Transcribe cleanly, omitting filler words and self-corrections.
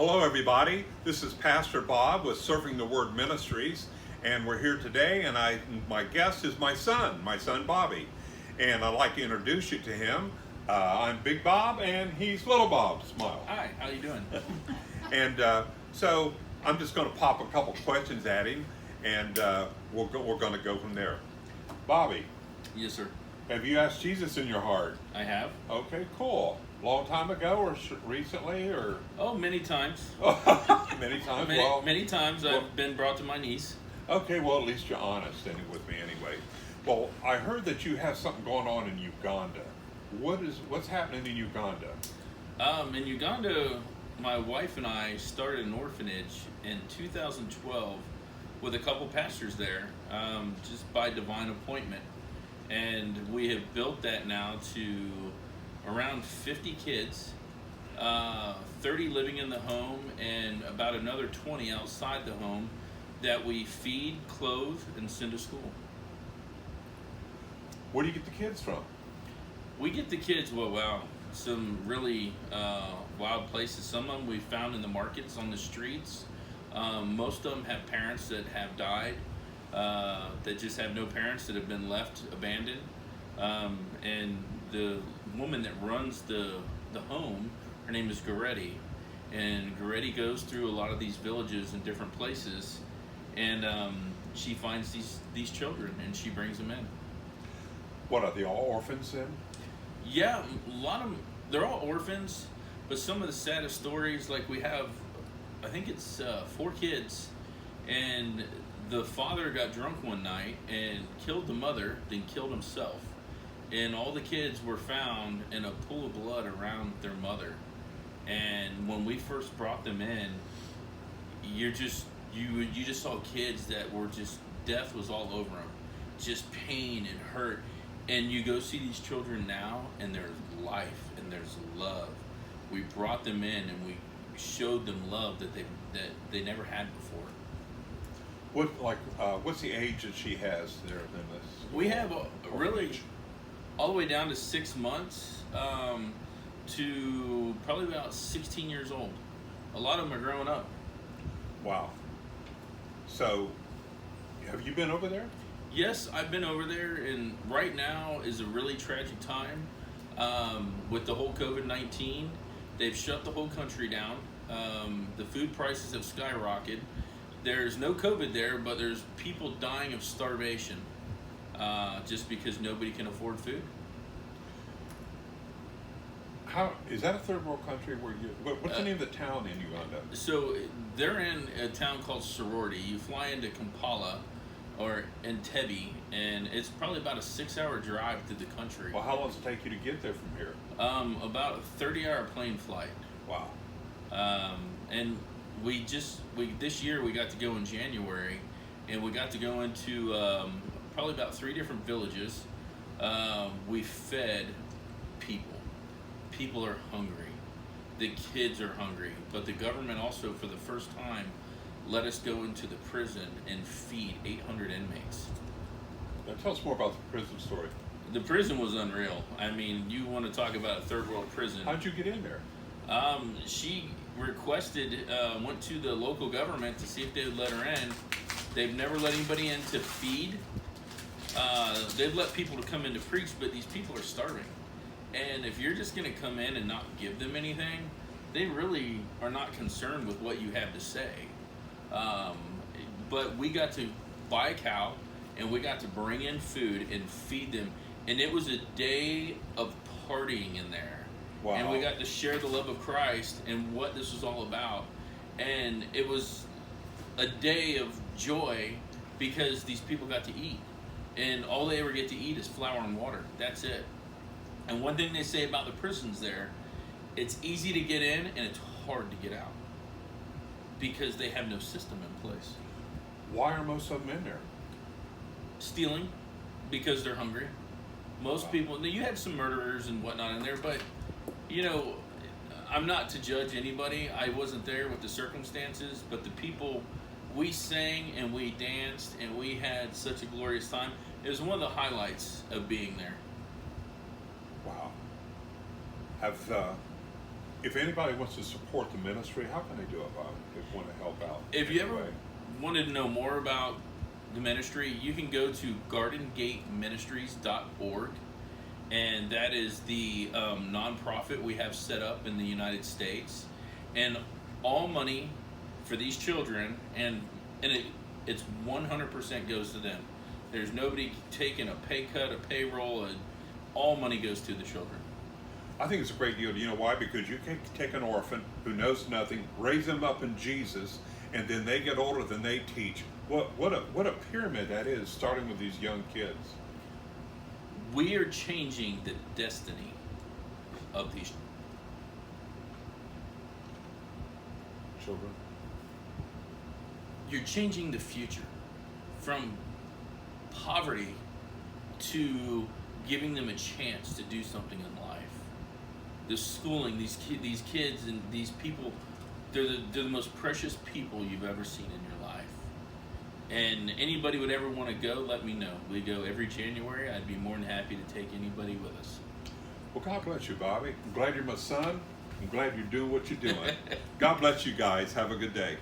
Hello, everybody. This is Pastor Bob with Serving the Word Ministries, and we're here today. And my guest is my son Bobby, and I'd like to introduce you to him. I'm Big Bob, and he's Little Bob. Smile. Hi. How you doing? And so I'm just going to pop a couple questions at him, and we're going to go from there. Bobby. Yes, sir. Have you asked Jesus in your heart? I have. Okay, cool. Long time ago or recently or? Oh, many times. Many times. Many times I've been brought to my knees. Okay, well at least you're honest with me anyway. Well, I heard that you have something going on in Uganda. What's happening in Uganda? In Uganda, my wife and I started an orphanage in 2012 with a couple pastors there, just by divine appointment. And we have built that now to around 50 kids, 30 living in the home, and about another 20 outside the home that we feed, clothe, and send to school. Where do you get the kids from? We get the kids, some really wild places. Some of them we found in the markets, on the streets. Most of them have parents that have died, that just have no parents, that have been left abandoned. And the woman that runs the home, her name is Goretti, and Goretti goes through a lot of these villages and different places, and she finds these children and she brings them in. What, are they all orphans then? Yeah, a lot of them, they're all orphans, but some of the saddest stories, like we have, I think it's 4 kids, and the father got drunk one night and killed the mother, then killed himself. And all the kids were found in a pool of blood around their mother. And when we first brought them in, you just saw kids that were just, death was all over them, just pain and hurt. And you go see these children now, and there's life and there's love. We brought them in and we showed them love that they never had before. What's the age that she has there in this? We have really all the way down to 6 months, to probably about 16 years old. A lot of them are growing up. Wow. So, have you been over there? Yes, I've been over there, and right now is a really tragic time with the whole COVID-19. They've shut the whole country down. The food prices have skyrocketed. There's no COVID there, but there's people dying of starvation, just because nobody can afford food. How is that a third world country where what's the name of the town in Uganda? So they're in a town called Sorority. You fly into Kampala or Entebbe, and it's probably about a 6-hour drive through the country. Well, how long does it take you to get there from here? About a 30-hour plane flight. Wow. And this year we got to go in January, and we got to go into probably about 3 different villages. We fed people. People are hungry. The kids are hungry. But the government also, for the first time, let us go into the prison and feed 800 inmates. Now tell us more about the prison story. The prison was unreal. I mean, you want to talk about a third world prison. How'd you get in there? She requested, went to the local government to see if they would let her in. They've never let anybody in to feed. They've let people to come in to preach, but these people are starving. And if you're just going to come in and not give them anything, they really are not concerned with what you have to say. But we got to buy a cow, and we got to bring in food and feed them. And it was a day of partying in there. Wow. And we got to share the love of Christ and what this was all about. And it was a day of joy because these people got to eat. And all they ever get to eat is flour and water. That's it. And one thing they say about the prisons there, it's easy to get in and it's hard to get out because they have no system in place. Why are most of them in there? Stealing, because they're hungry. Most people, you had some murderers and whatnot in there, but, I'm not to judge anybody. I wasn't there with the circumstances, but the people, we sang and we danced and we had such a glorious time. It was one of the highlights of being there. Wow. Have If anybody wants to support the ministry, how can they do it, Bob? If they want to help out. If you ever anyway? wanted to know more about the ministry, you can go to gardengateministries.org, and that is the nonprofit we have set up in the United States. And all money for these children, it's 100% goes to them. There's nobody taking a pay cut, a payroll, and all money goes to the children. I think it's a great deal. You know why? Because you can take an orphan who knows nothing, raise them up in Jesus, and then they get older, then they teach. What a pyramid that is, starting with these young kids. We are changing the destiny of these Children. You're changing the future from poverty to giving them a chance to do something in life. The schooling, these kids and these people, they're the most precious people you've ever seen in your life. And anybody would ever want to go, let me know. We go every January. I'd be more than happy to take anybody with us. Well, God bless you, Bobby. I'm glad you're my son. I'm glad you're doing what you're doing. God bless you guys. Have a good day.